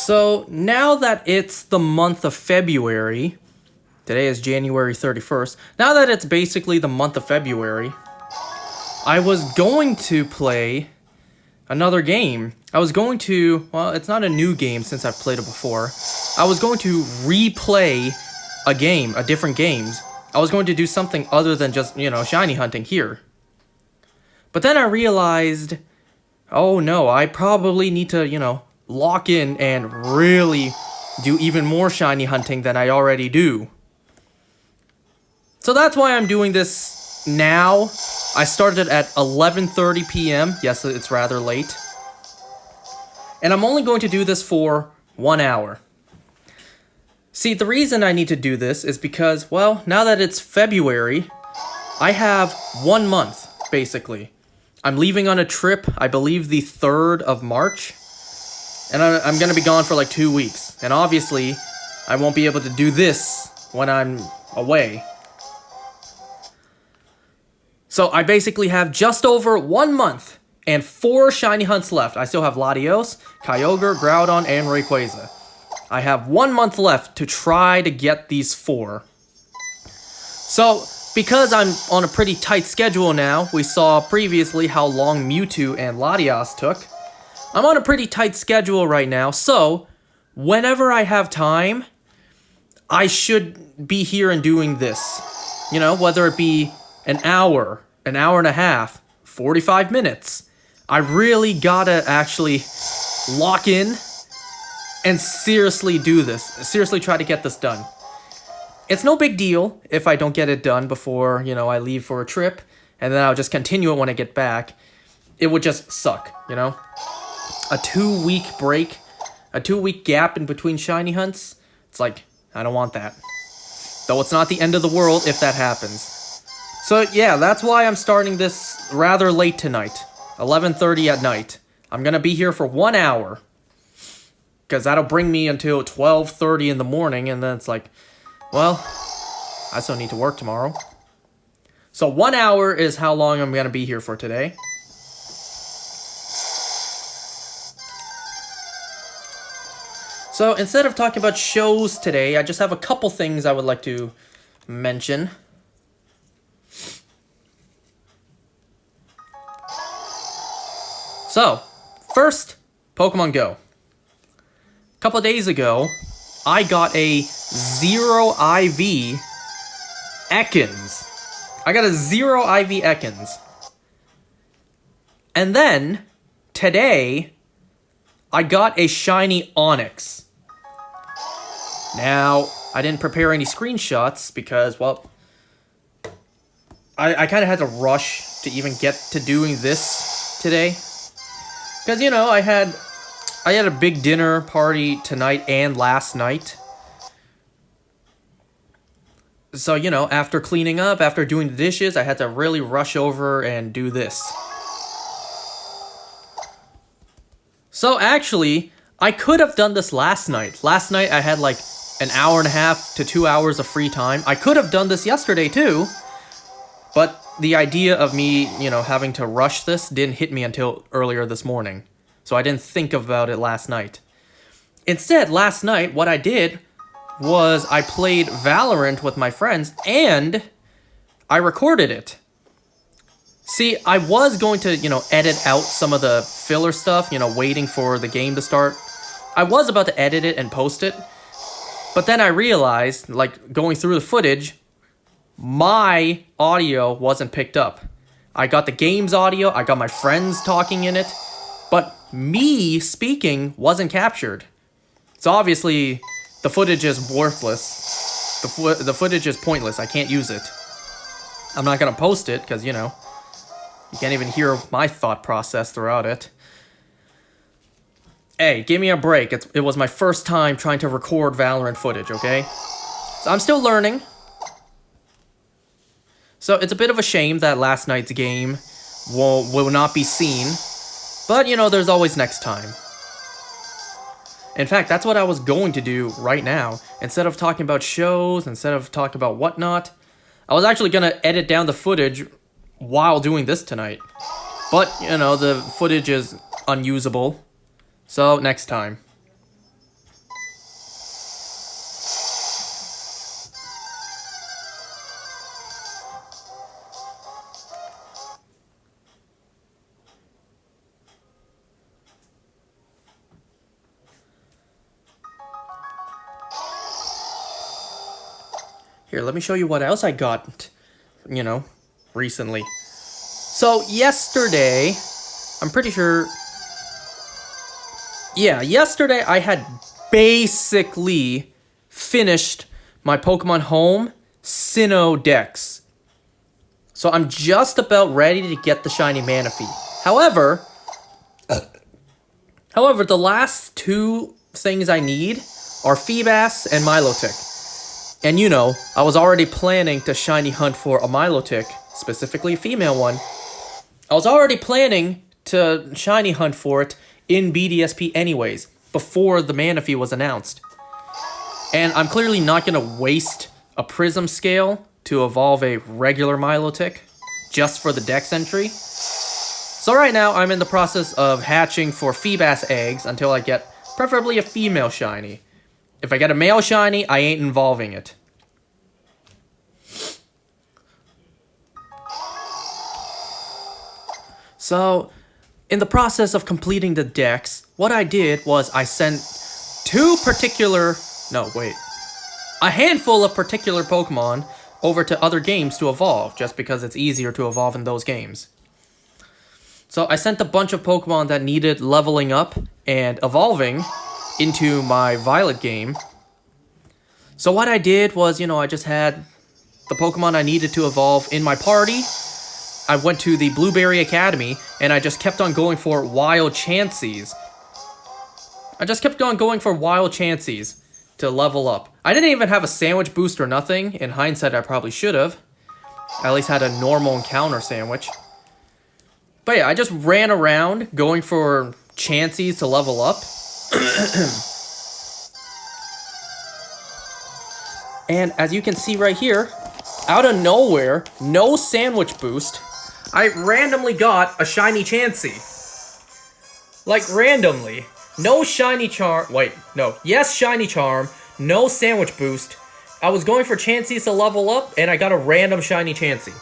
So now that it's the month of February, today is January 31st, now that it's basically the month of February, I was going to play another game. Well, it's not a new game since I've played it before. I was going to replay different games. I was going to do something other than just, shiny hunting here. But then I realized, oh no, I probably need to, lock in and really do even more shiny hunting than I already do. So that's why I'm doing this now. I started at 11:30 p.m. Yes, it's rather late. And I'm only going to do this for 1 hour. See, the reason I need to do this is because, well, now that it's February, I have 1 month, basically. I'm leaving on a trip, I believe the 3rd of March. And I'm going to be gone for like 2 weeks. And obviously, I won't be able to do this when I'm away. So I basically have just over 1 month and 4 shiny hunts left. I still have Latios, Kyogre, Groudon, and Rayquaza. I have 1 month left to try to get these 4. So, because I'm on a pretty tight schedule now, we saw previously how long Mewtwo and Latios took. I'm on a pretty tight schedule right now, so whenever I have time, I should be here and doing this. Whether it be an hour and a half, 45 minutes. I really gotta actually lock in and seriously do this. Seriously try to get this done. It's no big deal if I don't get it done before, I leave for a trip, and then I'll just continue it when I get back. It would just suck, A 2-week break, a 2-week gap in between shiny hunts, it's like, I don't want that. Though it's not the end of the world if that happens. So yeah, that's why I'm starting this rather late tonight. 11:30 at night. I'm gonna be here for 1 hour. Because that'll bring me until 12:30 in the morning, and then it's like, well, I still need to work tomorrow. So 1 hour is how long I'm gonna be here for today. So instead of talking about shows today, I just have a couple things I would like to mention. So, first, Pokemon Go. A couple of days ago, I got a 0 IV Ekans. I got a 0 IV Ekans. And then, today, I got a shiny Onix. Now, I didn't prepare any screenshots because, well, I kind of had to rush to even get to doing this today. Because, I had a big dinner party tonight and last night. So, after cleaning up, after doing the dishes, I had to really rush over and do this. So, actually, I could have done this last night. Last night, I had like an hour and a half to 2 hours of free time. I could have done this yesterday, too. But the idea of me, having to rush this didn't hit me until earlier this morning. So I didn't think about it last night. Instead, last night, what I did was I played Valorant with my friends and I recorded it. See, I was going to, edit out some of the filler stuff, waiting for the game to start. I was about to edit it and post it. But then I realized, like, going through the footage, my audio wasn't picked up. I got the game's audio, I got my friends talking in it, but me speaking wasn't captured. So obviously, the footage is worthless. The footage is pointless, I can't use it. I'm not gonna post it, because, you can't even hear my thought process throughout it. Hey, give me a break. It was my first time trying to record Valorant footage, okay? So I'm still learning. So it's a bit of a shame that last night's game will not be seen. But, there's always next time. In fact, that's what I was going to do right now. Instead of talking about shows, instead of talking about whatnot, I was actually going to edit down the footage while doing this tonight. But, the footage is unusable. So, next time. Here, let me show you what else I got, recently. So, yesterday, I'm pretty sure... Yeah, yesterday I had basically finished my Pokemon Home Sinnoh Dex. So I'm just about ready to get the shiny Manaphy. However, the last two things I need are Feebas and Milotic. And I was already planning to shiny hunt for a Milotic, specifically a female one. I was already planning to shiny hunt for it in BDSP anyways, before the Manaphy was announced. And I'm clearly not going to waste a Prism Scale to evolve a regular Milotic just for the Dex entry. So right now, I'm in the process of hatching for Feebas eggs until I get preferably a female shiny. If I get a male shiny, I ain't involving it. So, in the process of completing the Dex, what I did was I sent a handful of particular Pokemon over to other games to evolve, just because it's easier to evolve in those games. So I sent a bunch of Pokemon that needed leveling up and evolving into my Violet game. So what I did was, I just had the Pokemon I needed to evolve in my party. I went to the Blueberry Academy, and I just kept on going for Wild Chanseys. To level up. I didn't even have a sandwich boost or nothing. In hindsight, I probably should have. I at least had a normal encounter sandwich. But yeah, I just ran around going for Chanseys to level up. And as you can see right here, out of nowhere, no sandwich boost, I randomly got a shiny Chansey. Like, randomly. No shiny charm. Yes, shiny charm. No sandwich boost. I was going for Chanseys to level up, and I got a random shiny Chansey.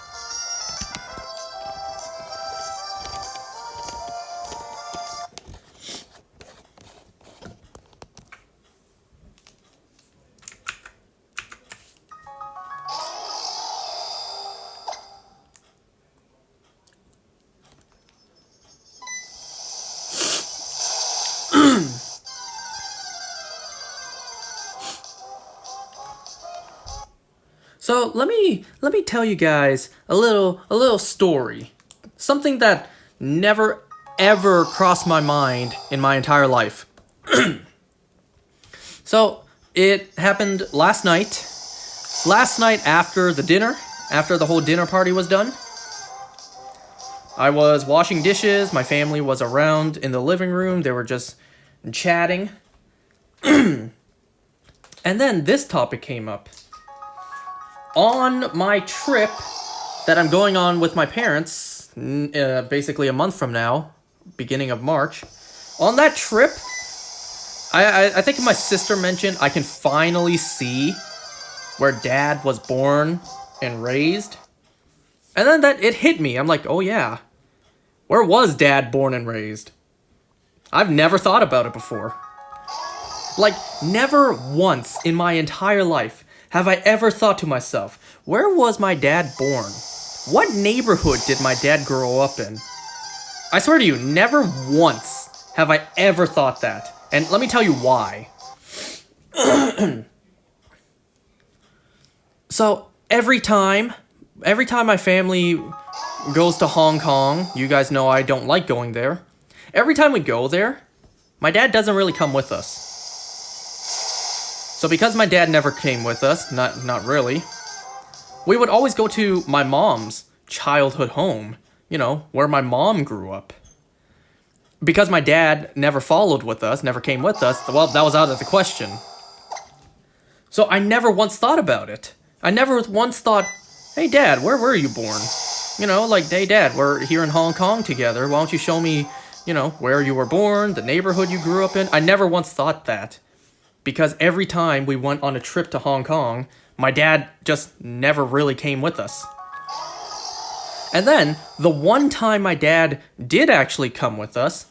So let me tell you guys a little story. Something that never ever crossed my mind in my entire life. So it happened last night. Last night after the whole dinner party was done. I was washing dishes, my family was around in the living room, they were just chatting. And then this topic came up. On my trip that I'm going on with my parents, basically a month from now, beginning of March, on that trip, I think my sister mentioned I can finally see where Dad was born and raised. And then it hit me. I'm like, oh yeah, where was Dad born and raised? I've never thought about it before. Like, never once in my entire life have I ever thought to myself, where was my dad born? What neighborhood did my dad grow up in? I swear to you, never once have I ever thought that. And let me tell you why. So, every time my family goes to Hong Kong, you guys know I don't like going there. Every time we go there, my dad doesn't really come with us. So because my dad never came with us, not really, we would always go to my mom's childhood home, where my mom grew up. Because my dad never followed with us, never came with us, well, that was out of the question. So I never once thought about it. I never once thought, hey Dad, where were you born? Hey Dad, we're here in Hong Kong together, why don't you show me, where you were born, the neighborhood you grew up in? I never once thought that. Because every time we went on a trip to Hong Kong, my dad just never really came with us. And then, the one time my dad did actually come with us,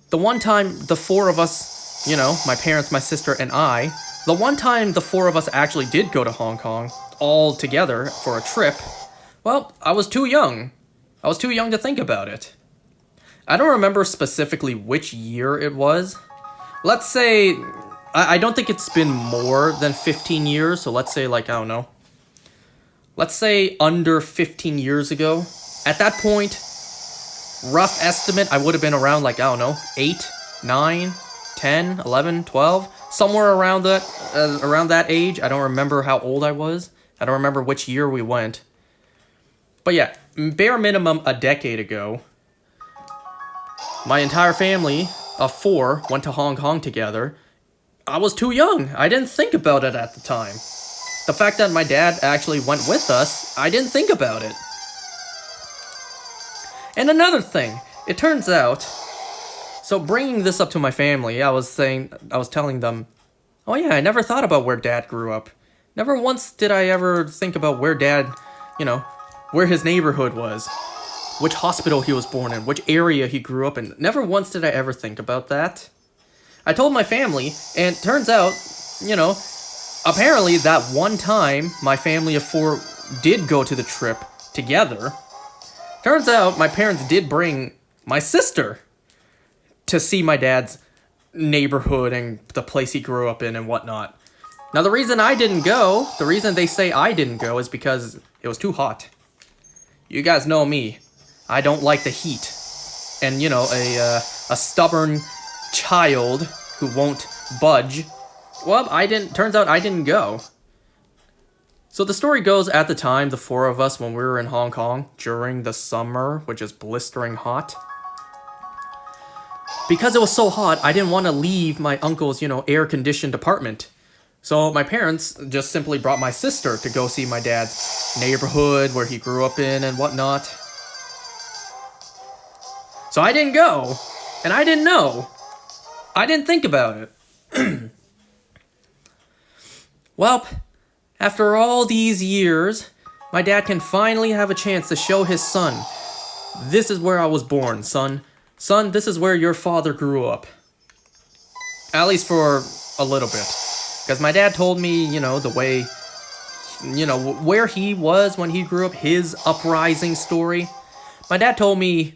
the one time the four of us, my parents, my sister, and I, The one time the four of us actually did go to Hong Kong, all together, for a trip, well, I was too young. I was too young to think about it. I don't remember specifically which year it was. Let's say, I don't think it's been more than 15 years, so let's say, like, I don't know. Let's say under 15 years ago. At that point, rough estimate, I would have been around, like, I don't know, 8, 9, 10, 11, 12, somewhere around that age. I don't remember how old I was. I don't remember which year we went. But yeah, bare minimum a decade ago, my entire family of 4 went to Hong Kong together. I was too young. I didn't think about it at the time. The fact that my dad actually went with us, I didn't think about it. And another thing, it turns out, so bringing this up to my family, I was telling them, oh yeah, I never thought about where Dad grew up. Never once did I ever think about where Dad, where his neighborhood was, which hospital he was born in, which area he grew up in. Never once did I ever think about that. I told my family, and it turns out, apparently that one time my family of 4 did go to the trip together. Turns out my parents did bring my sister to see my dad's neighborhood and the place he grew up in and whatnot. Now the reason I didn't go, the reason they say I didn't go is because it was too hot. You guys know me. I don't like the heat. And a stubborn child who won't budge. Well, turns out I didn't go. So the story goes, at the time, the 4 of us, when we were in Hong Kong, during the summer, which is blistering hot, because it was so hot, I didn't want to leave my uncle's, air-conditioned apartment. So my parents just simply brought my sister to go see my dad's neighborhood, where he grew up in and whatnot. So I didn't go, and I didn't know. I didn't think about it. Well, after all these years, my dad can finally have a chance to show his son, this is where I was born, son. Son, this is where your father grew up. At least for a little bit. Because my dad told me, the way, where he was when he grew up, his uprising story. My dad told me,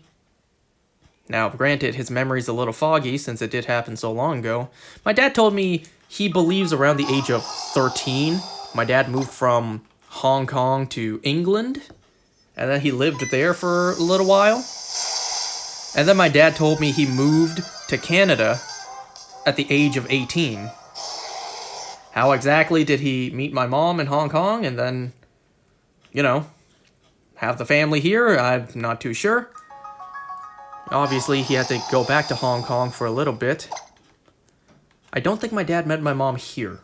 now granted, his memory's a little foggy since it did happen so long ago. My dad told me he believes around the age of 13, my dad moved from Hong Kong to England, and then he lived there for a little while. And then my dad told me he moved to Canada at the age of 18. How exactly did he meet my mom in Hong Kong and then, have the family here? I'm not too sure. Obviously, he had to go back to Hong Kong for a little bit. I don't think my dad met my mom here.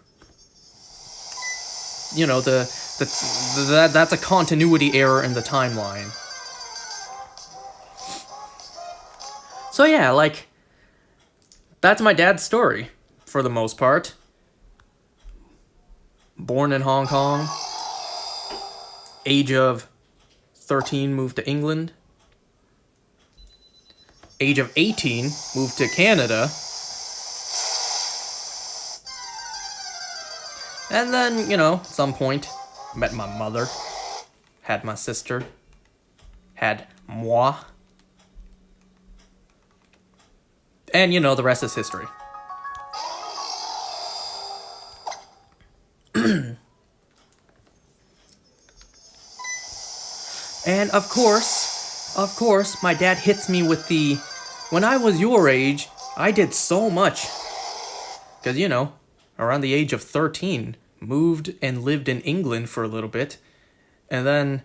That's a continuity error in the timeline. So yeah, that's my dad's story, for the most part. Born in Hong Kong. Age of 13, moved to England. Age of 18, moved to Canada. And then, at some point, met my mother, had my sister, had moi. And, the rest is history. And of course, my dad hits me with the, when I was your age, I did so much. Because, around the age of 13, moved and lived in England for a little bit. And then,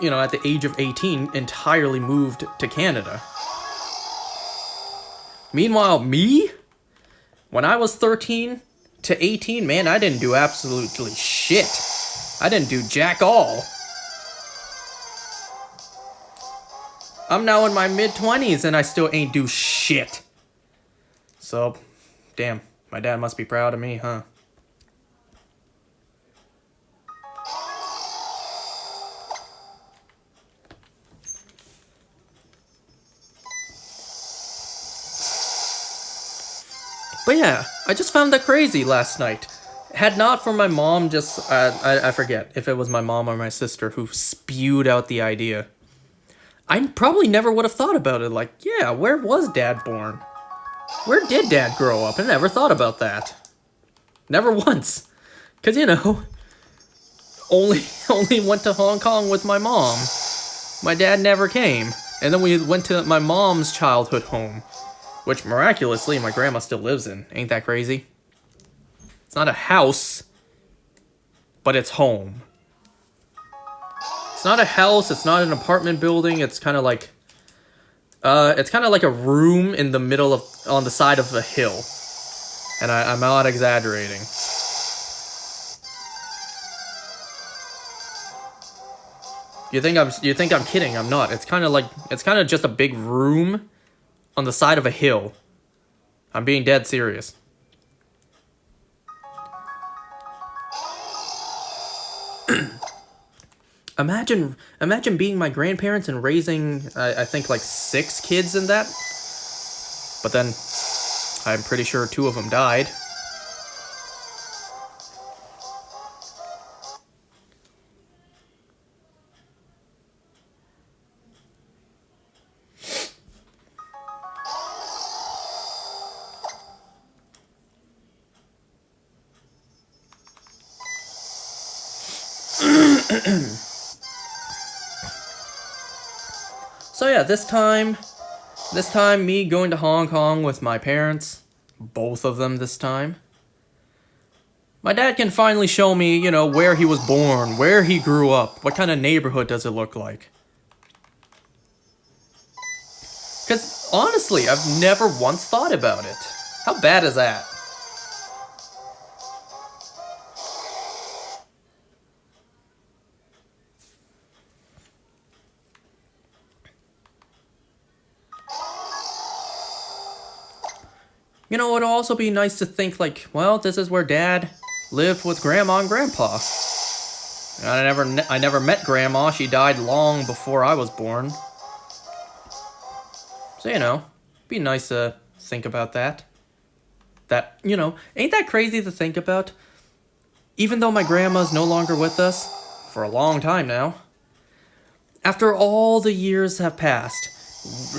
at the age of 18, entirely moved to Canada. Meanwhile, me? When I was 13 to 18, man, I didn't do absolutely shit. I didn't do jack all. I'm now in my mid-20s and I still ain't do shit. So, damn, my dad must be proud of me, huh? But yeah, I just found that crazy last night. Had not for my mom, just I forget if it was my mom or my sister who spewed out the idea. I probably never would have thought about it. Like, yeah, where was Dad born? Where did Dad grow up? I never thought about that. Never once. Cause only went to Hong Kong with my mom. My dad never came. And then we went to my mom's childhood home, which miraculously my grandma still lives in. Ain't that crazy? It's not a house, but it's home. It's not a house, it's not an apartment building, it's kind of like a room in the middle of, on the side of a hill. And I'm not exaggerating. You think I'm kidding? I'm not. It's kind of just a big room on the side of a hill. I'm being dead serious. Imagine being my grandparents and raising, I think, like 6 kids in that. But then, I'm pretty sure 2 of them died. So yeah, this time me going to Hong Kong with my parents, both of them this time. My dad can finally show me, where he was born, where he grew up, what kind of neighborhood does it look like. Because honestly, I've never once thought about it. How bad is that? It would also be nice to think like, well, this is where Dad lived with Grandma and Grandpa. I never met Grandma. She died long before I was born. So, be nice to think about that. Ain't that crazy to think about? Even though my grandma's no longer with us, for a long time now, after all the years have passed,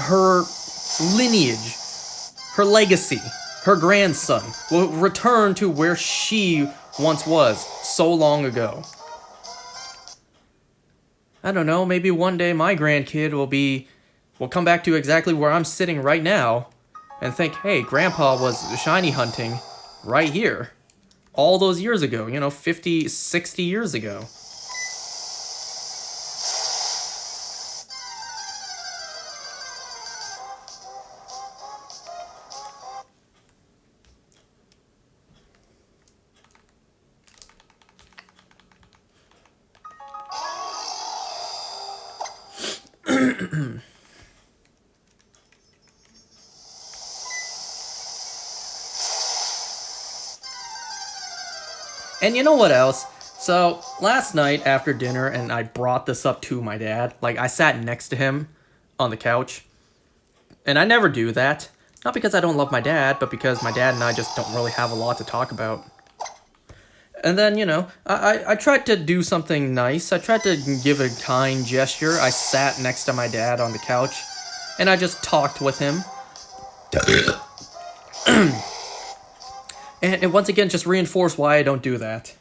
her lineage, her legacy, her grandson will return to where she once was so long ago. I don't know, maybe one day my grandkid will come back to exactly where I'm sitting right now and think, hey, Grandpa was shiny hunting right here all those years ago, 50, 60 years ago. And you know what else? So, last night after dinner, and I brought this up to my dad, like, I sat next to him on the couch, and I never do that. Not because I don't love my dad, but because my dad and I just don't really have a lot to talk about. And then, I tried to do something nice. I tried to give a kind gesture. I sat next to my dad on the couch, and I just talked with him. And it once again just reinforced why I don't do that.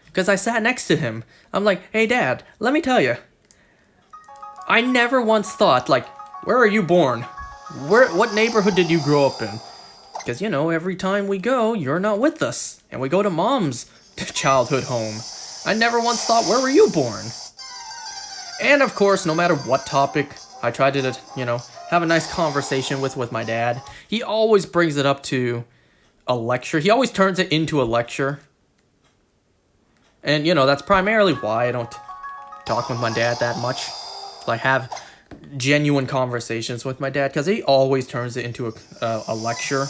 Because I sat next to him. I'm like, hey, Dad, let me tell you. I never once thought, like, where are you born? What neighborhood did you grow up in? Because, every time we go, you're not with us. And we go to Mom's childhood home. I never once thought, where were you born? And, of course, no matter what topic I try to, have a nice conversation with my dad, he always brings it up to a lecture. He always turns it into a lecture. And, that's primarily why I don't talk with my dad that much. Like, have genuine conversations with my dad, because he always turns it into a lecture.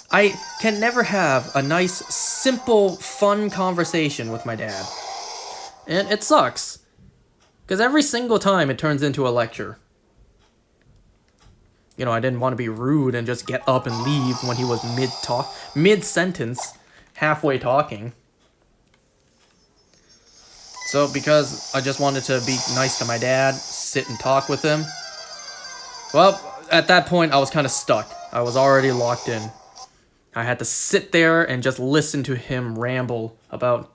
I can never have a nice, simple, fun conversation with my dad. And it sucks. Because every single time it turns into a lecture. you know, I didn't want to be rude and just get up and leave when he was mid-sentence, halfway talking. So because I just wanted to be nice to my dad, sit and talk with him, well, at that point I was kind of stuck. I was already locked in. I had to sit there and just listen to him ramble about,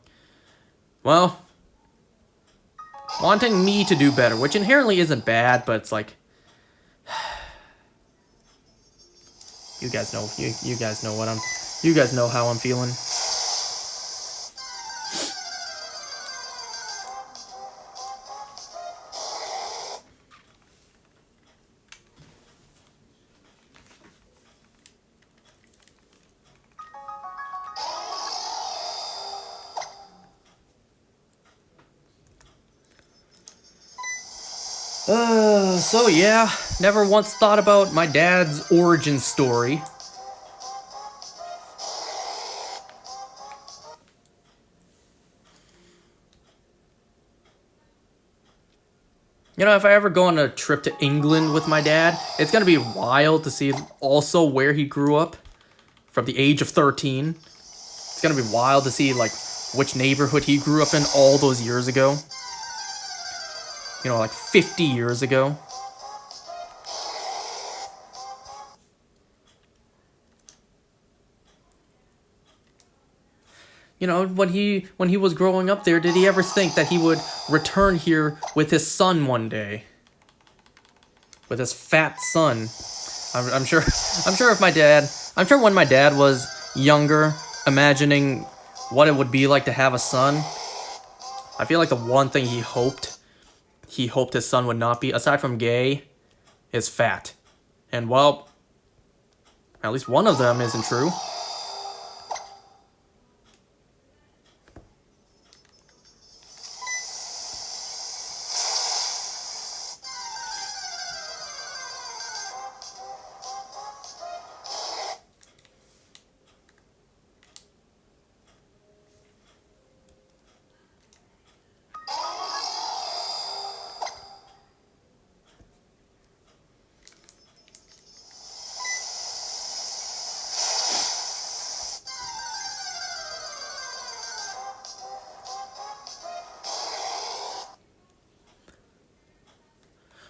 well, wanting me to do better, which inherently isn't bad, but it's like, you guys know, you guys know you guys know how I'm feeling. So yeah, never once thought about my dad's origin story. You know, if I ever go on a trip to England with my dad, it's gonna be wild to see also where he grew up from the age of 13. It's gonna be wild to see, like, which neighborhood he grew up in all those years ago. You know, like 50 years ago. You know, when he was growing up there, did he ever think that he would return here with his son one day? With his fat son. I'm sure when my dad was younger, imagining what it would be like to have a son, I feel like the one thing he hoped his son would not be, aside from gay, is fat. And well, at least one of them isn't true.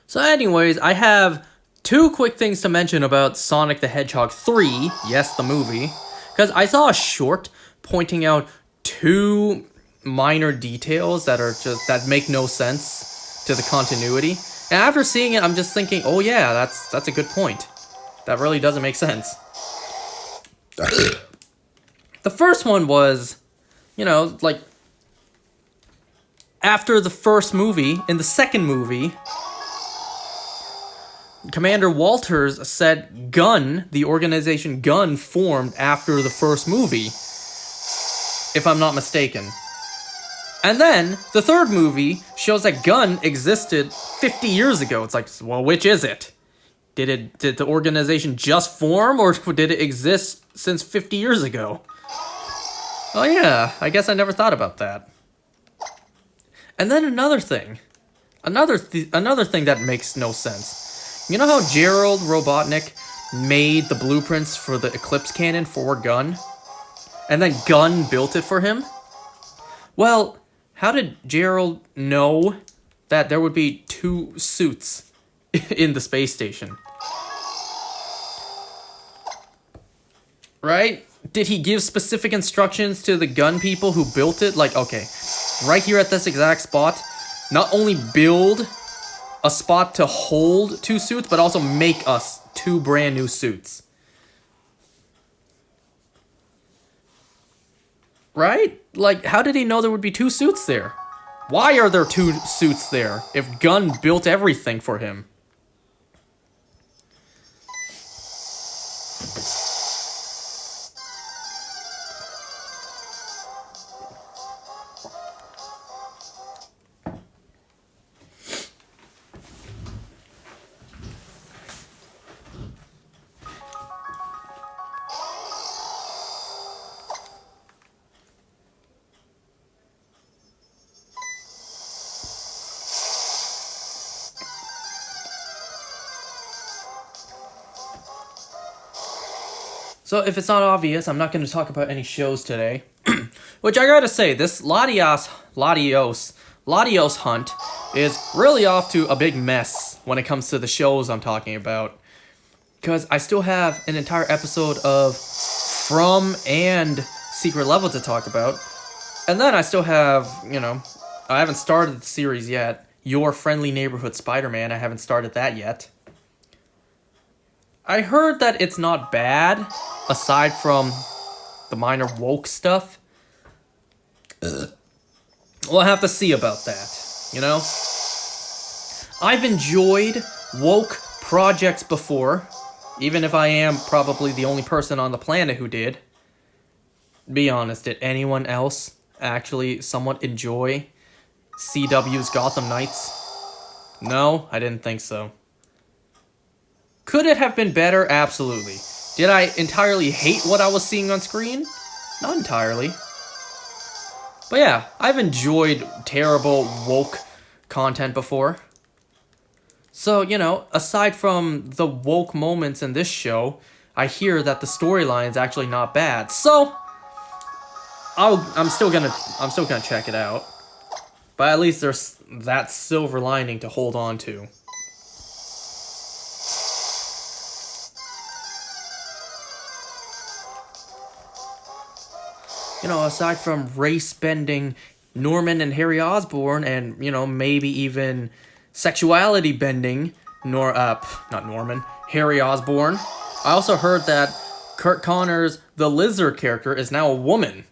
So anyways, I have two quick things to mention about Sonic the Hedgehog 3, yes, the movie, because I saw a short pointing out two minor details that make no sense to the continuity. And after seeing it, I'm just thinking, oh yeah, that's a good point. That really doesn't make sense. The first one was, you know, like, after the first movie, in the second movie, Commander Walters said Gun, the organization Gun, formed after the first movie, if I'm not mistaken. And then, the third movie shows that Gun existed 50 years ago. It's like, well, which is it? Did the organization just form, or did it exist since 50 years ago? Oh yeah, I guess I never thought about that. And then another thing. Another thing that makes no sense. You know how Gerald Robotnik made the blueprints for the Eclipse cannon for Gun? And then Gun built it for him? Well, how did Gerald know that there would be two suits in the space station? Right? Did he give specific instructions to the Gun people who built it? Like, okay, right here at this exact spot, not only build a spot to hold two suits, but also make us two brand new suits. Right? Like, how did he know there would be two suits there? Why are there two suits there if Gun built everything for him? So if it's not obvious, I'm not going to talk about any shows today. Which I gotta say, this Latios hunt is really off to a big mess when it comes to the shows I'm talking about. Because I still have an entire episode of From and Secret Level to talk about. And then I still have, I haven't started the series yet. Your Friendly Neighborhood Spider-Man, I haven't started that yet. I heard that it's not bad, aside from the minor woke stuff. We'll have to see about that, I've enjoyed woke projects before, even if I am probably the only person on the planet who did. Be honest, did anyone else actually somewhat enjoy CW's Gotham Knights? No, I didn't think so. Could it have been better? Absolutely. Did I entirely hate what I was seeing on screen? Not entirely. But yeah, I've enjoyed terrible woke content before. So, aside from the woke moments in this show, I hear that the storyline's actually not bad. So, I'm still gonna check it out. But at least there's that silver lining to hold on to. Aside from race-bending Norman and Harry Osborn and, maybe even sexuality-bending Harry Osborn, I also heard that Kurt Connor's The Lizard character is now a woman.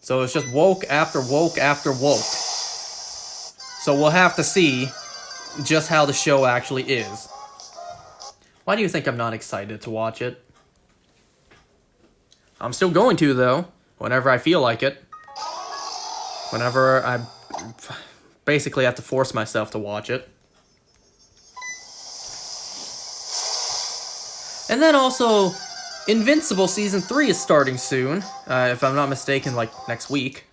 So it's just woke after woke after woke. So we'll have to see just how the show actually is. Why do you think I'm not excited to watch it? I'm still going to, though. Whenever I feel like it. Whenever I basically have to force myself to watch it. And then also, Invincible Season 3 is starting soon. If I'm not mistaken, like next week.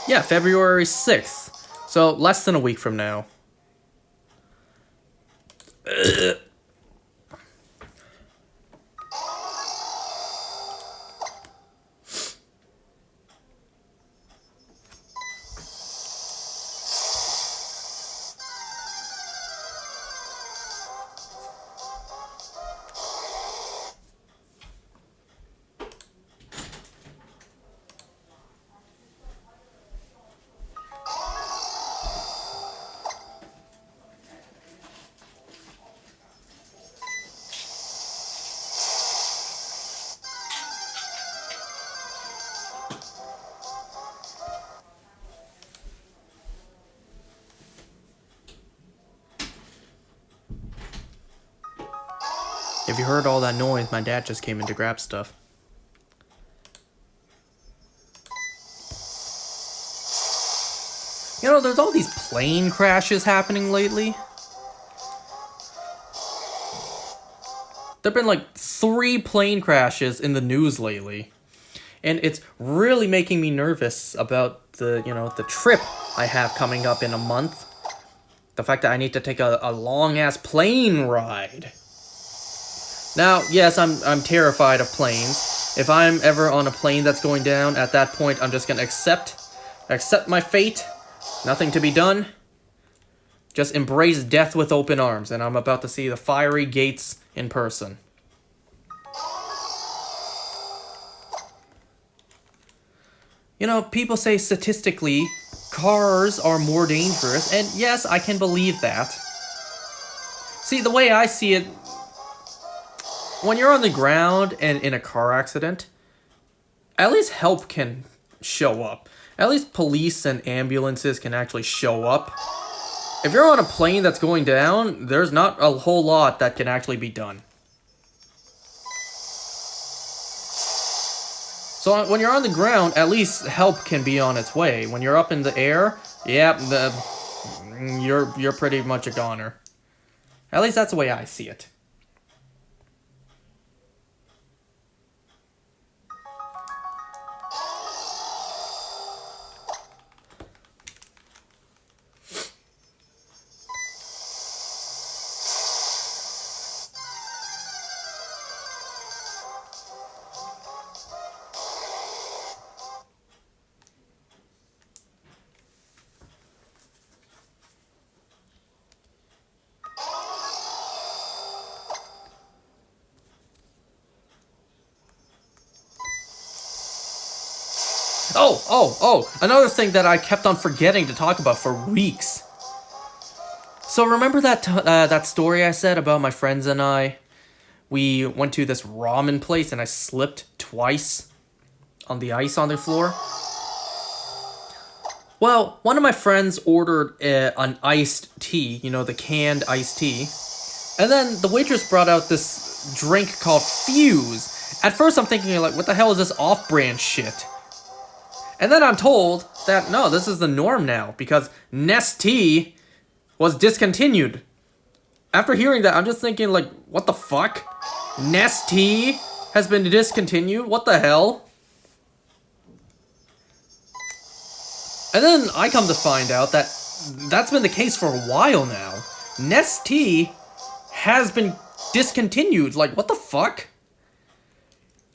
Yeah, February 6th. So, less than a week from now. If you heard all that noise, my dad just came in to grab stuff. There's all these plane crashes happening lately. There've been like 3 plane crashes in the news lately. And it's really making me nervous about the trip I have coming up in a month. The fact that I need to take a long-ass plane ride. Now, yes, I'm terrified of planes. If I'm ever on a plane that's going down, at that point, I'm just gonna accept my fate. Nothing to be done. Just embrace death with open arms, and I'm about to see the fiery gates in person. People say statistically, cars are more dangerous, and yes, I can believe that. See, the way I see it, when you're on the ground and in a car accident, at least help can show up. At least police and ambulances can actually show up. If you're on a plane that's going down, there's not a whole lot that can actually be done. So when you're on the ground, at least help can be on its way. When you're up in the air, yeah, you're pretty much a goner. At least that's the way I see it. Another thing that I kept on forgetting to talk about for weeks. So remember that story I said about my friends and I? We went to this ramen place and I slipped twice on the ice on the floor. Well, one of my friends ordered an iced tea, the canned iced tea. And then the waitress brought out this drink called Fuse. At first I'm thinking, like, what the hell is this off-brand shit? And then I'm told that, no, this is the norm now, because Nestea was discontinued. After hearing that, I'm just thinking, like, what the fuck? Nestea has been discontinued? What the hell? And then I come to find out that that's been the case for a while now. Nestea has been discontinued. Like, what the fuck?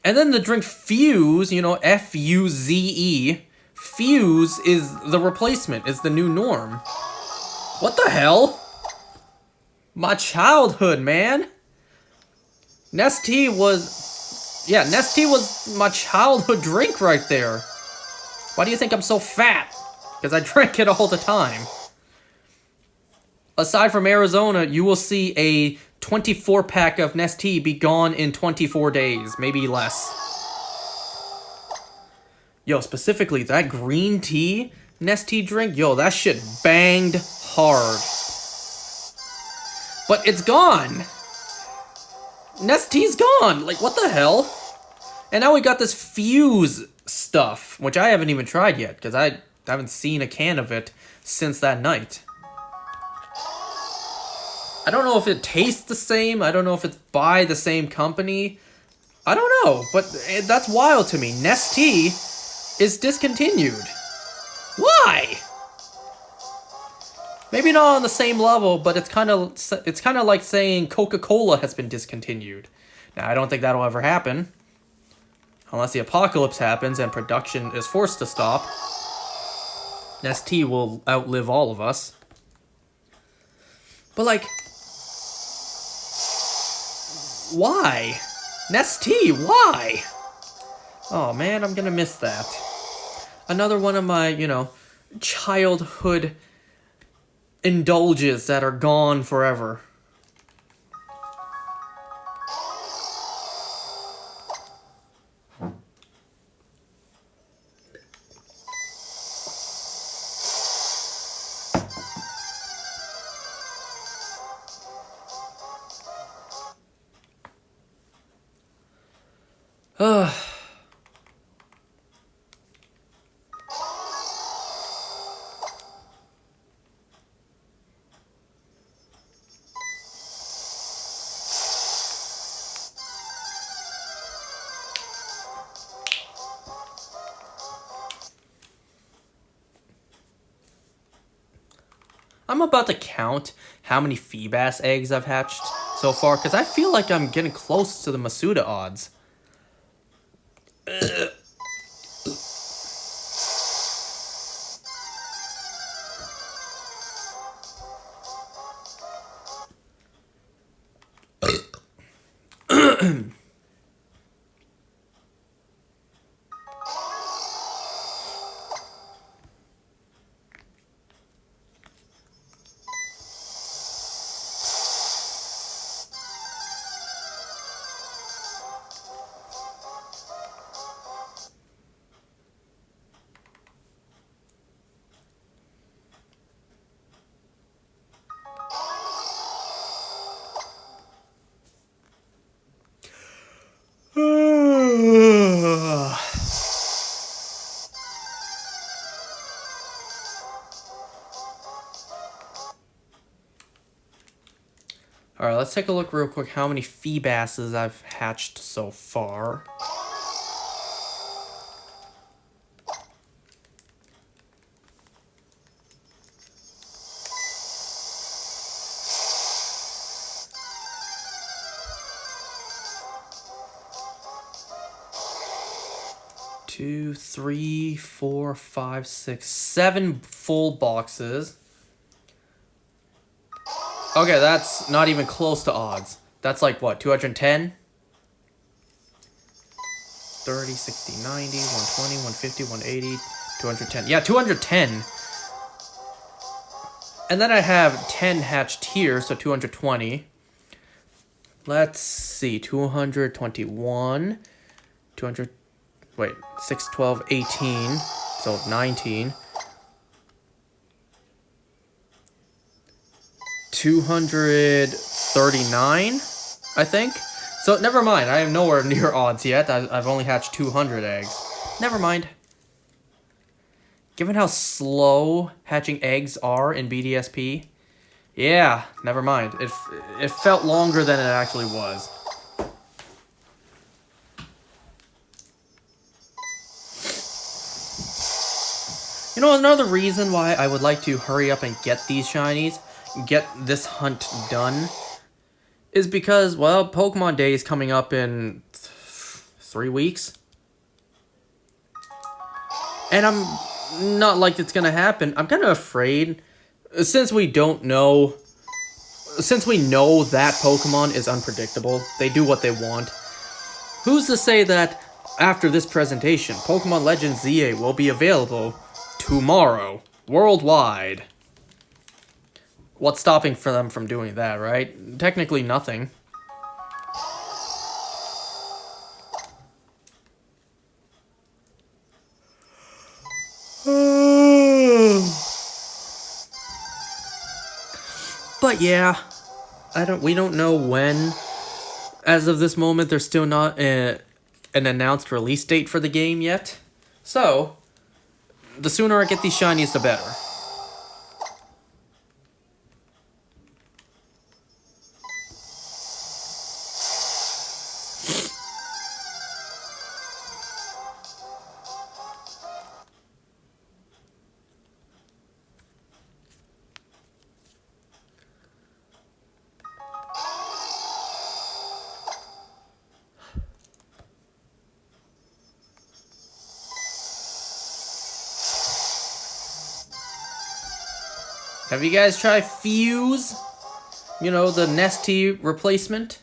And then the drink Fuse, F-U-Z-E. Fuse is the replacement, is the new norm. What the hell? My childhood, man. Nestea was my childhood drink right there. Why do you think I'm so fat? Because I drink it all the time. Aside from Arizona, you will see a 24-pack of Nestea be gone in 24 days, maybe less. Yo, specifically, that green tea Nestea drink, yo, that shit banged hard. But it's gone! Nestea's gone! Like, what the hell? And now we got this Fuse stuff, which I haven't even tried yet, because I haven't seen a can of it since that night. I don't know if it tastes the same. I don't know if it's by the same company. I don't know, but that's wild to me. Nestea is discontinued. Why? Maybe not on the same level, but it's kind of like saying Coca-Cola has been discontinued. Now, I don't think that'll ever happen. Unless the apocalypse happens and production is forced to stop. Nestea will outlive all of us. But, like, why? Nestea, why? Oh, man, I'm gonna miss that. Another one of my, childhood indulges that are gone forever. I'm about to count how many Feebas eggs I've hatched so far, because I feel like I'm getting close to the Masuda odds. Alright, let's take a look real quick how many Feebasses I've hatched so far. Two, three, four, five, six, 7 full boxes. Okay, that's not even close to odds. That's like, what, 210? 30, 60, 90, 120, 150, 180, 210. Yeah, 210. And then I have 10 hatched here, so 220. Let's see, 221, 200, wait, 6, 12, 18, so 19. 239, I think. So, never mind. I am nowhere near odds yet. I've only hatched 200 eggs. Never mind. Given how slow hatching eggs are in BDSP, yeah, never mind. It felt longer than it actually was. You know, another reason why I would like to hurry up and get these shinies, get this hunt done, is because, well, Pokemon Day is coming up in 3 weeks. And I'm not like it's gonna happen. I'm kind of afraid, since we know that Pokemon is unpredictable, they do what they want. Who's to say that after this presentation, Pokemon Legends ZA will be available tomorrow, worldwide? What's stopping for them from doing that, right? Technically nothing. But yeah, we don't know when. As of this moment, there's still not an announced release date for the game yet. So, the sooner I get these shinies, the better. Have you guys tried Fuse? You know, the Nesty replacement?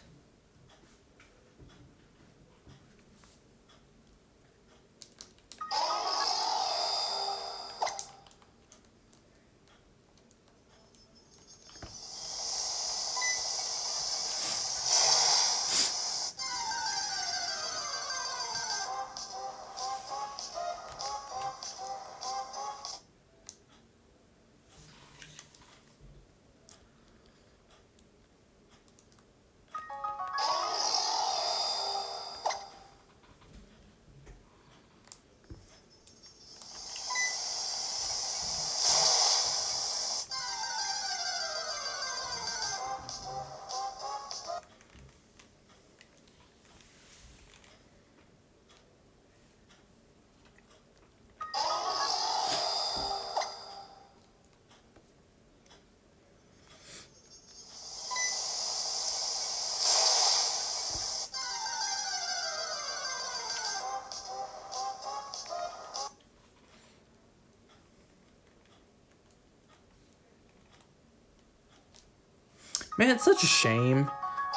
Man, it's such a shame.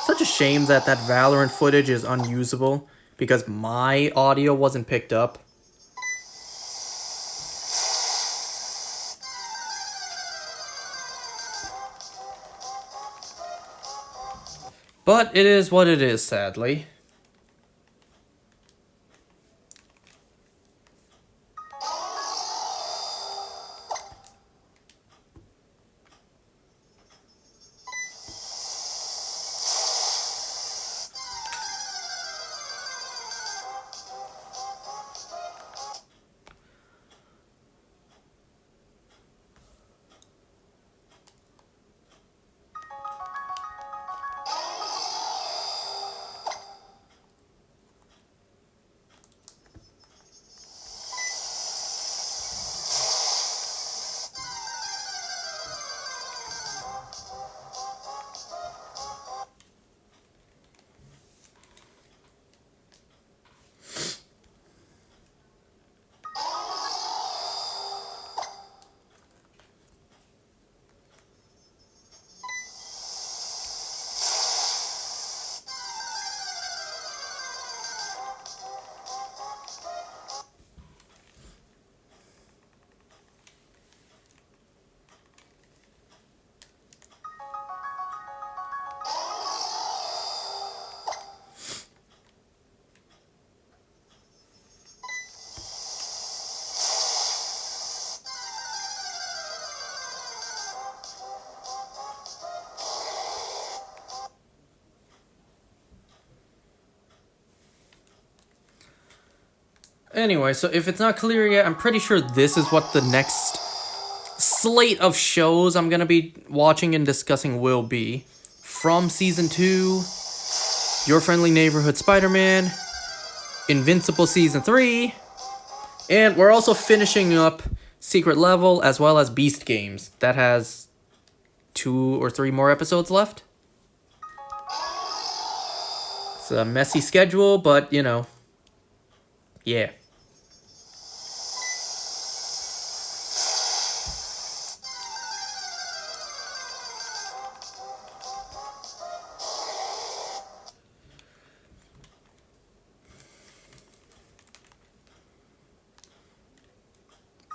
Such a shame that that Valorant footage is unusable because my audio wasn't picked up. But it is what it is, sadly. Anyway, so if it's not clear yet, I'm pretty sure this is what the next slate of shows I'm going to be watching and discussing will be. From Season 2, Your Friendly Neighborhood Spider-Man, Invincible Season 3, and we're also finishing up Secret Level as well as Beast Games. That has 2 or 3 more episodes left. It's a messy schedule, but, you know, yeah.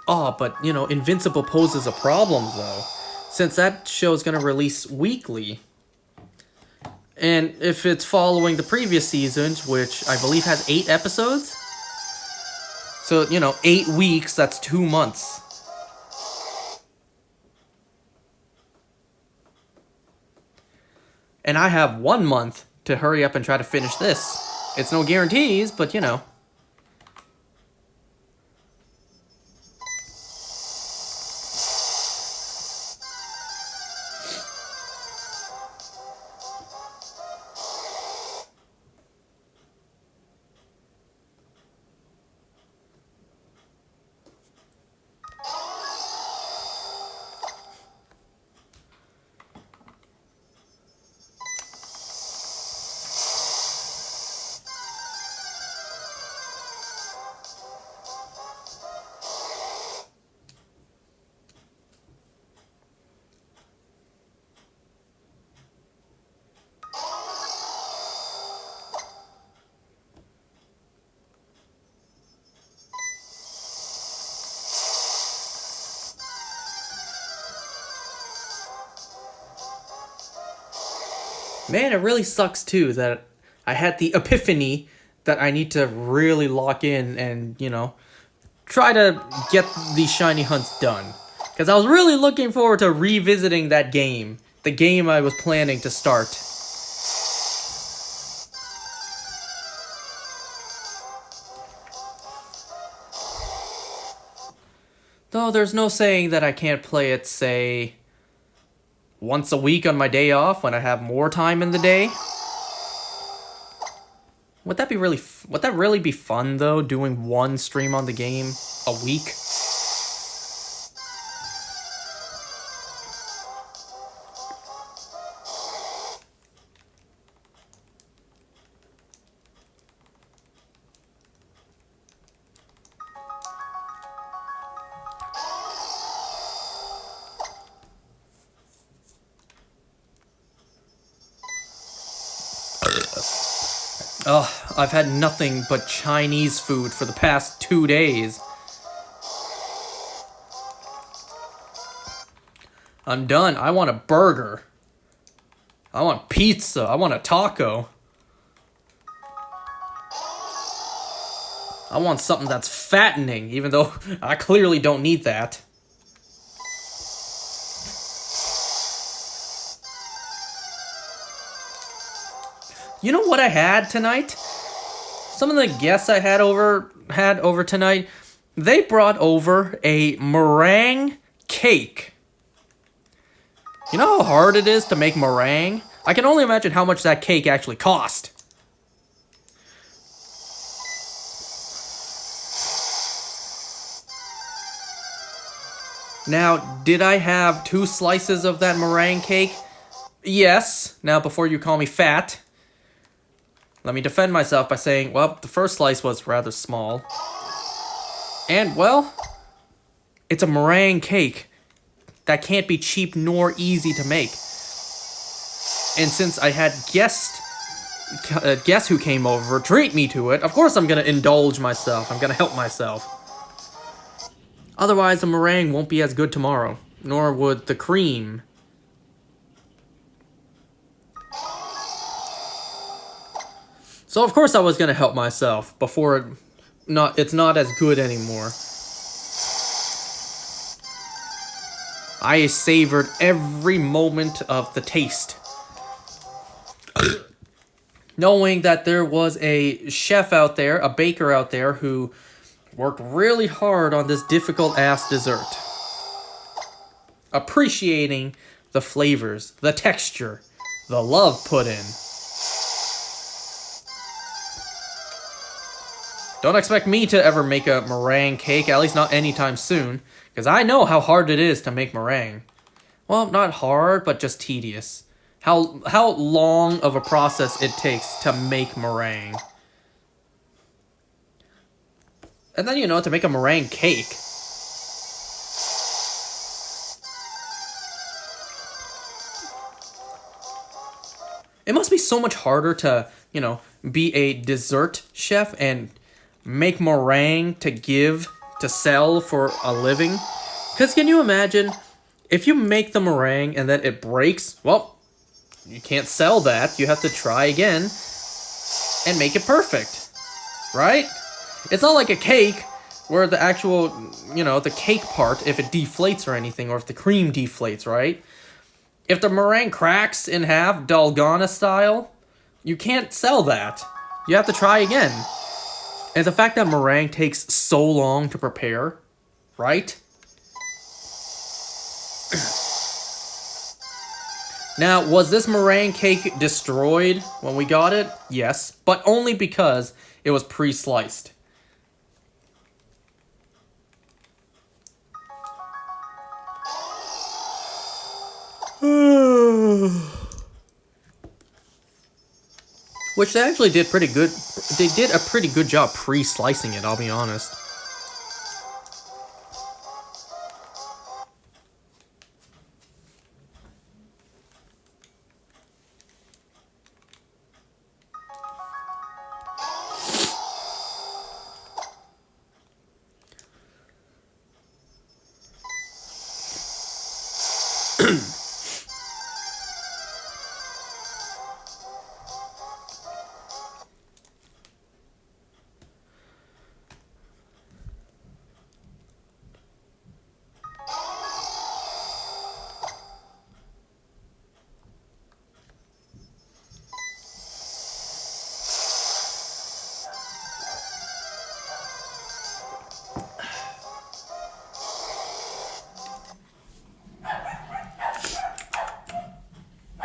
Oh, but, you know, Invincible poses a problem, though. Since that show is going to release weekly. And if it's following the previous seasons, which I believe has 8 episodes. So, you know, 8 weeks, that's 2 months. And I have 1 month to hurry up and try to finish this. It's no guarantees, but, you know. Man, it really sucks, too, that I had the epiphany that I need to really lock in and, you know, try to get these shiny hunts done. Because I was really looking forward to revisiting that game. The game I was planning to start. Though there's no saying that I can't play it, say, once a week on my day off when I have more time in the day. Would that really be fun, though, doing one stream on the game a week? Ugh, I've had nothing but Chinese food for the past 2 days. I'm done. I want a burger. I want pizza. I want a taco. I want something that's fattening, even though I clearly don't need that. You know what I had tonight? Some of the guests I had over tonight, they brought over a meringue cake. You know how hard it is to make meringue? I can only imagine how much that cake actually cost. Now, did I have 2 slices of that meringue cake? Yes. Now, before you call me fat, let me defend myself by saying, well, the first slice was rather small. And, well, it's a meringue cake. That can't be cheap nor easy to make. And since I had guests who came over treat me to it, of course I'm going to indulge myself. I'm going to help myself. Otherwise, the meringue won't be as good tomorrow. Nor would the cream. So of course I was going to help myself before it's not as good anymore. I savored every moment of the taste. Knowing that there was a chef out there, a baker out there, who Worked really hard on this difficult-ass dessert. Appreciating the flavors, the texture, the love put in. Don't expect me to ever make a meringue cake, at least not anytime soon, because I know how hard it is to make meringue. Well, not hard, but just tedious. How long of a process it takes to make meringue. And then, to make a meringue cake. It must be so much harder to, be a dessert chef and make meringue to sell for a living. Because can you imagine, if you make the meringue and then it breaks, well, you can't sell that. You have to try again and make it perfect, right? It's not like a cake where the actual, the cake part, if it deflates or anything, or if the cream deflates, right? If the meringue cracks in half, Dalgona style, you can't sell that. You have to try again. And the fact that meringue takes so long to prepare, right? Now, was this meringue cake destroyed when we got it? Yes, but only because it was pre-sliced. Which they actually did pretty good. They did a pretty good job pre-slicing it, I'll be honest.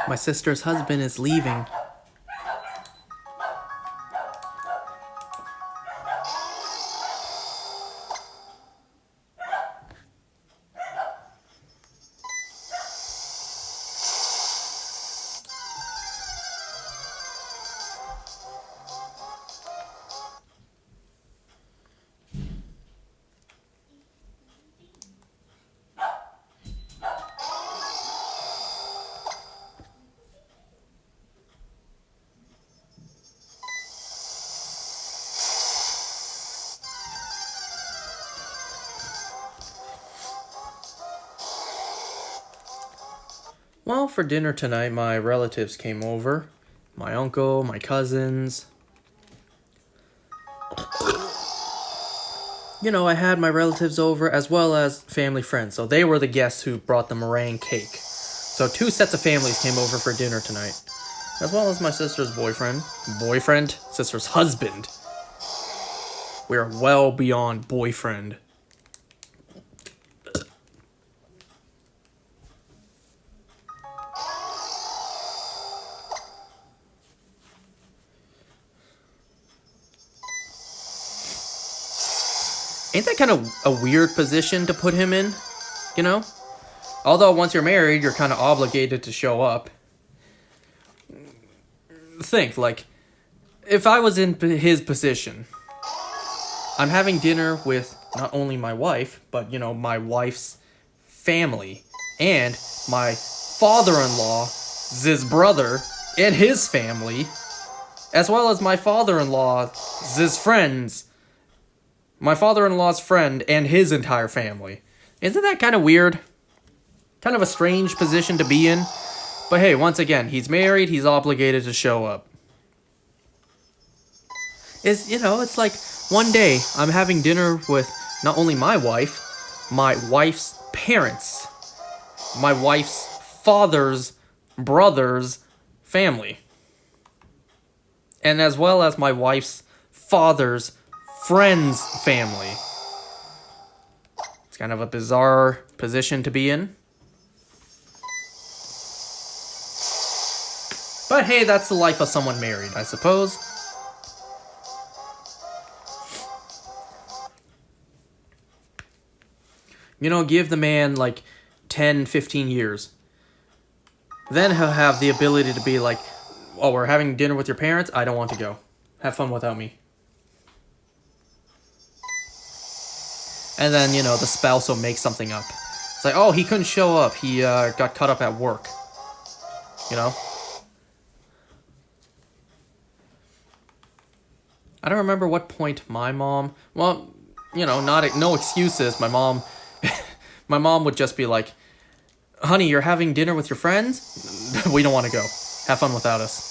My sister's husband is leaving. Well, for dinner tonight, my relatives came over. My uncle, my cousins. I had my relatives over as well as family friends. So they were the guests who brought the meringue cake. So 2 sets of families came over for dinner tonight. As well as my sister's boyfriend, sister's husband. We are well beyond boyfriend. Ain't that kind of a weird position to put him in? Although once you're married, you're kind of obligated to show up. Think, if I was in his position, I'm having dinner with not only my wife, but, my wife's family, and my father-in-law, his brother, and his family, as well as my father-in-law, his friends, my father-in-law's friend, and his entire family. Isn't that kind of weird? Kind of a strange position to be in. But hey, once again, he's married, he's obligated to show up. It's like one day I'm having dinner with not only my wife's parents, my wife's father's brother's family, and as well as my wife's father's friend's family. It's kind of a bizarre position to be in. But hey, that's the life of someone married, I suppose. You know, give the man like 10, 15 years. Then he'll have the ability to be like, oh, we're having dinner with your parents? I don't want to go. Have fun without me. And then, you know, the spouse will make something up. It's like, oh, he couldn't show up. He got caught up at work. You know? I don't remember what point my mom... Well, you know, no excuses. My mom would just be like, honey, you're having dinner with your friends? We don't want to go. Have fun without us.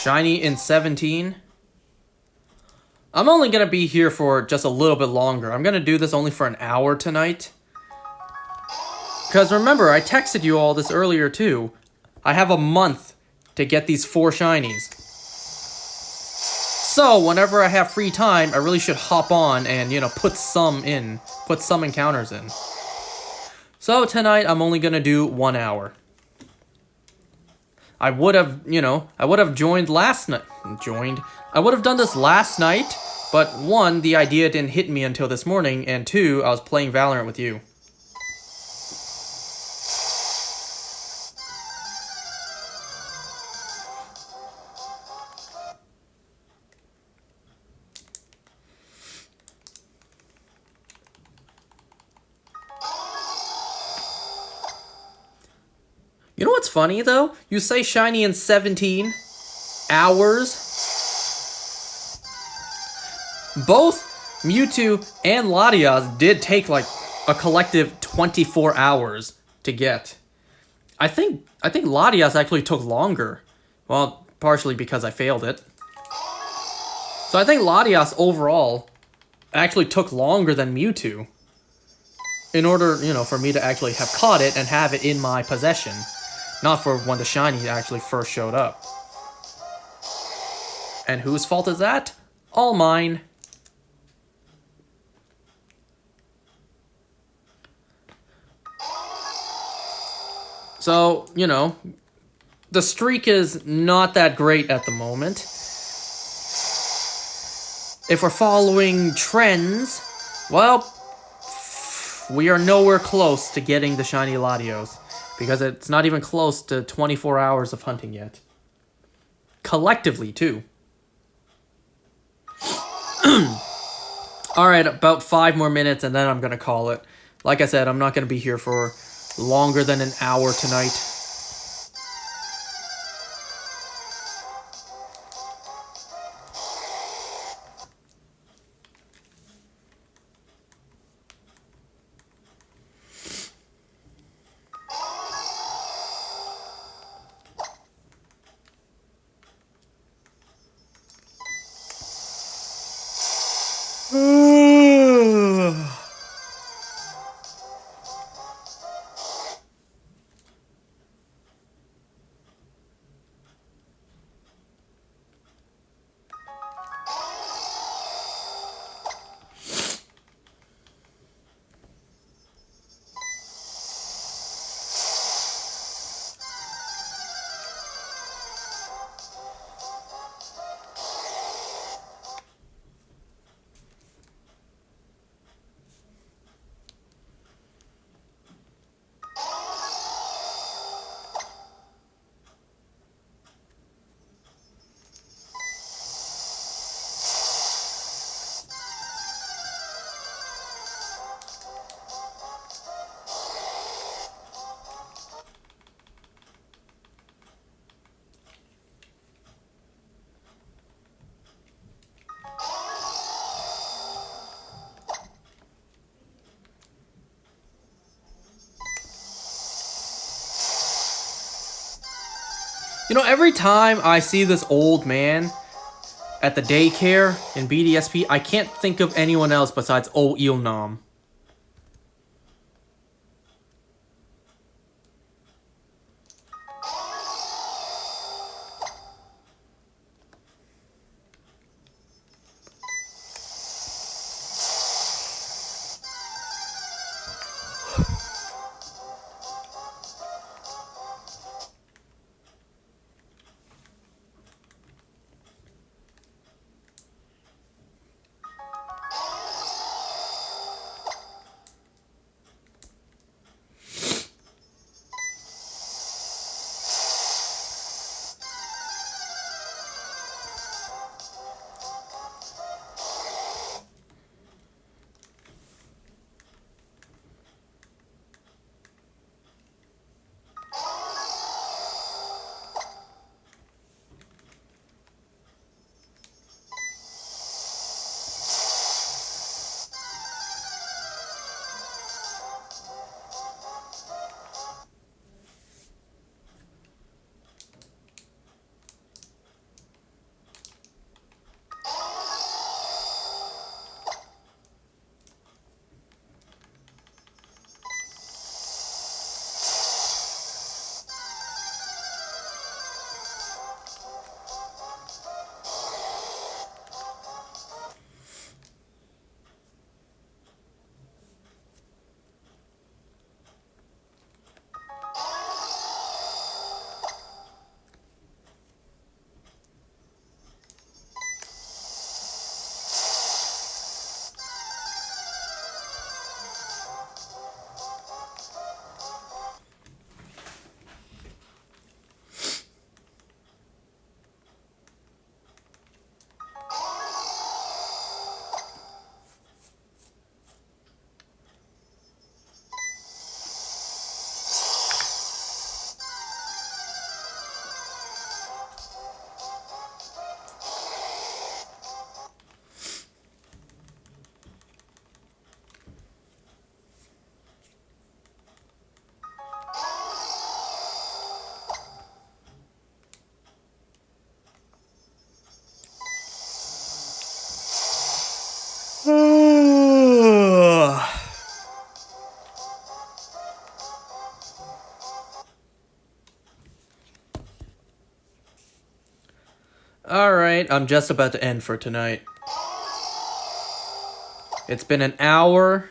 Shiny in 17. I'm only going to be here for just a little bit longer. I'm going to do this only for an hour tonight. Because remember, I texted you all this earlier too. I have a month to get these 4 shinies. So, whenever I have free time, I really should hop on and, you know, put some encounters in. So, tonight, I'm only going to do 1 hour. I would have joined last night. I would have done this last night, but 1, the idea didn't hit me until this morning, and 2, I was playing Valorant with you. You know what's funny, though? You say shiny in 17 hours. Both Mewtwo and Latios did take, like, a collective 24 hours to get. I think Latios actually took longer. Well, partially because I failed it. So I think Latios overall actually took longer than Mewtwo. In order, you know, for me to actually have caught it and have it in my possession. Not for when the shiny actually first showed up. And whose fault is that? All mine. So, you know, the streak is not that great at the moment. If we're following trends, well, we are nowhere close to getting the shiny Latios. Because it's not even close to 24 hours of hunting yet. Collectively, too. Alright, about 5 more minutes and then I'm going to call it. Like I said, I'm not going to be here for longer than an hour tonight. You know, every time I see this old man at the daycare in BDSP, I can't think of anyone else besides old Ilnam. Alright, I'm just about to end for tonight. It's been an hour.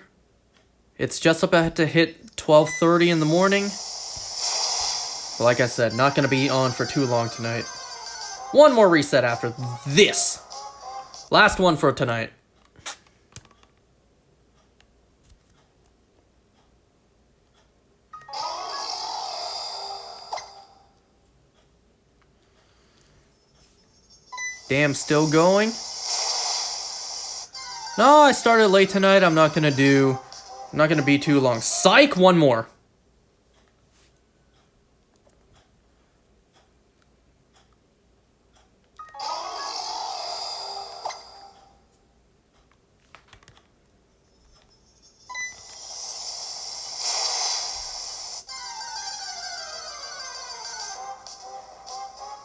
It's just about to hit 12:30 in the morning. But like I said, not going to be on for too long tonight. One more reset after this. Last one for tonight. Damn, still going? No, I started late tonight. I'm not gonna be too long. Psych, one more.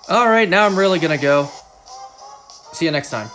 Alright, now I'm really gonna go. See you next time.